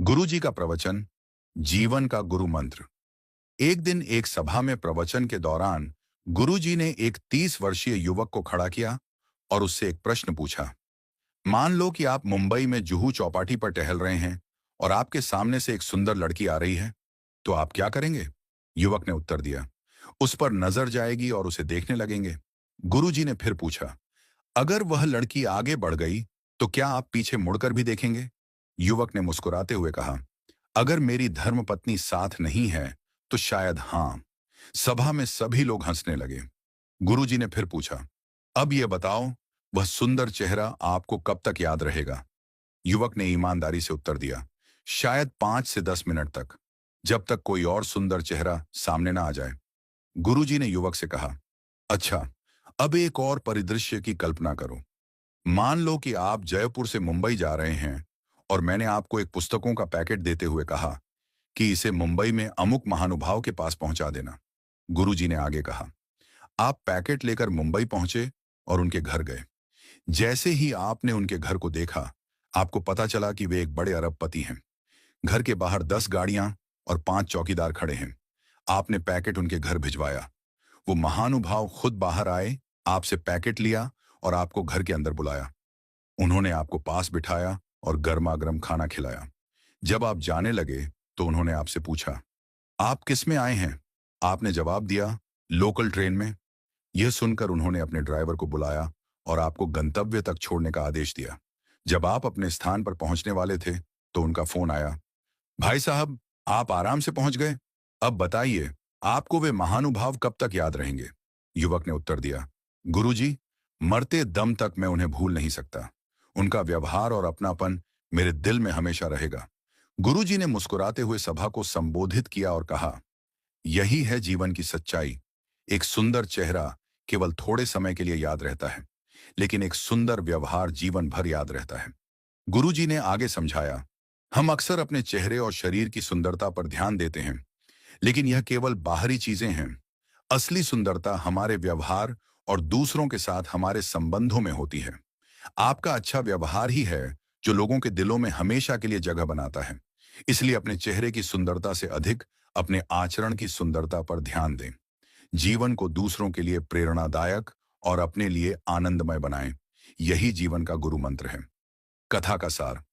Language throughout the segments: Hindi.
गुरु जी का प्रवचन, जीवन का गुरु मंत्र। एक दिन एक सभा में प्रवचन के दौरान गुरु जी ने एक 30 वर्षीय युवक को खड़ा किया और उससे एक प्रश्न पूछा। मान लो कि आप मुंबई में जुहू चौपाटी पर टहल रहे हैं और आपके सामने से एक सुंदर लड़की आ रही है, तो आप क्या करेंगे? युवक ने उत्तर दिया, उस पर नजर जाएगी और उसे देखने लगेंगे। गुरु जी ने फिर पूछा, अगर वह लड़की आगे बढ़ गई, तो क्या आप पीछे मुड़कर भी देखेंगे? युवक ने मुस्कुराते हुए कहा, अगर मेरी धर्मपत्नी साथ नहीं है तो शायद हाँ। सभा में सभी लोग हंसने लगे। गुरुजी ने फिर पूछा, अब यह बताओ, वह सुंदर चेहरा आपको कब तक याद रहेगा? युवक ने ईमानदारी से उत्तर दिया, शायद 5 से 10 मिनट तक, जब तक कोई और सुंदर चेहरा सामने ना आ जाए। गुरुजी ने युवक से कहा, अच्छा, अब एक और परिदृश्य की कल्पना करो। मान लो कि आप जयपुर से मुंबई जा रहे हैं और मैंने आपको एक पुस्तकों का पैकेट देते हुए कहा कि इसे मुंबई में अमुक महानुभाव के पास पहुंचा देना। गुरुजी ने आगे कहा, आप पैकेट लेकर मुंबई पहुंचे और उनके घर गए। जैसे ही आपने उनके घर को देखा, आपको पता चला कि वे एक बड़े अरबपति हैं। घर के बाहर 10 गाड़ियां और 5 चौकीदार खड़े हैं। आपने पैकेट उनके घर भिजवाया। वो महानुभाव खुद बाहर आए, आपसे पैकेट लिया और आपको घर के अंदर बुलाया। उन्होंने आपको पास बिठाया और गर्मा गर्म खाना खिलाया। जब आप जाने लगे तो उन्होंने आपसे पूछा, आप किस में आए हैं? आपने जवाब दिया, लोकल ट्रेन में। यह सुनकर उन्होंने अपने ड्राइवर को बुलाया और आपको गंतव्य तक छोड़ने का आदेश दिया। जब आप अपने स्थान पर पहुंचने वाले थे तो उनका फोन आया, भाई साहब, आप आराम से पहुंच गए। अब बताइए, आपको वे महानुभाव कब तक याद रहेंगे? युवक ने उत्तर दिया, गुरुजी, मरते दम तक मैं उन्हें भूल नहीं सकता। उनका व्यवहार और अपनापन मेरे दिल में हमेशा रहेगा। गुरुजी ने मुस्कुराते हुए सभा को संबोधित किया और कहा, यही है जीवन की सच्चाई। एक सुंदर चेहरा केवल थोड़े समय के लिए याद रहता है, लेकिन एक सुंदर व्यवहार जीवन भर याद रहता है। गुरुजी ने आगे समझाया, हम अक्सर अपने चेहरे और शरीर की सुंदरता पर ध्यान देते हैं, लेकिन यह केवल बाहरी चीजें हैं। असली सुंदरता हमारे व्यवहार और दूसरों के साथ हमारे संबंधों में होती है। आपका अच्छा व्यवहार ही है जो लोगों के दिलों में हमेशा के लिए जगह बनाता है। इसलिए अपने चेहरे की सुंदरता से अधिक अपने आचरण की सुंदरता पर ध्यान दें। जीवन को दूसरों के लिए प्रेरणादायक और अपने लिए आनंदमय बनाएं। यही जीवन का गुरु मंत्र है। कथा का सार।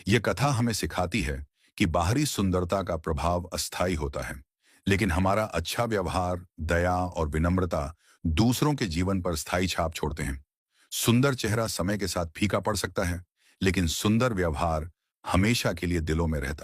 यह कथा हमें सिखाती है कि बाहरी सुंदरता का प्रभाव अस्थायी होता है, लेकिन हमारा अच्छा व्यवहार, दया और विनम्रता दूसरों के जीवन पर स्थायी छाप छोड़ते हैं। सुंदर चेहरा समय के साथ फीका पड़ सकता है, लेकिन सुंदर व्यवहार हमेशा के लिए दिलों में रहता है।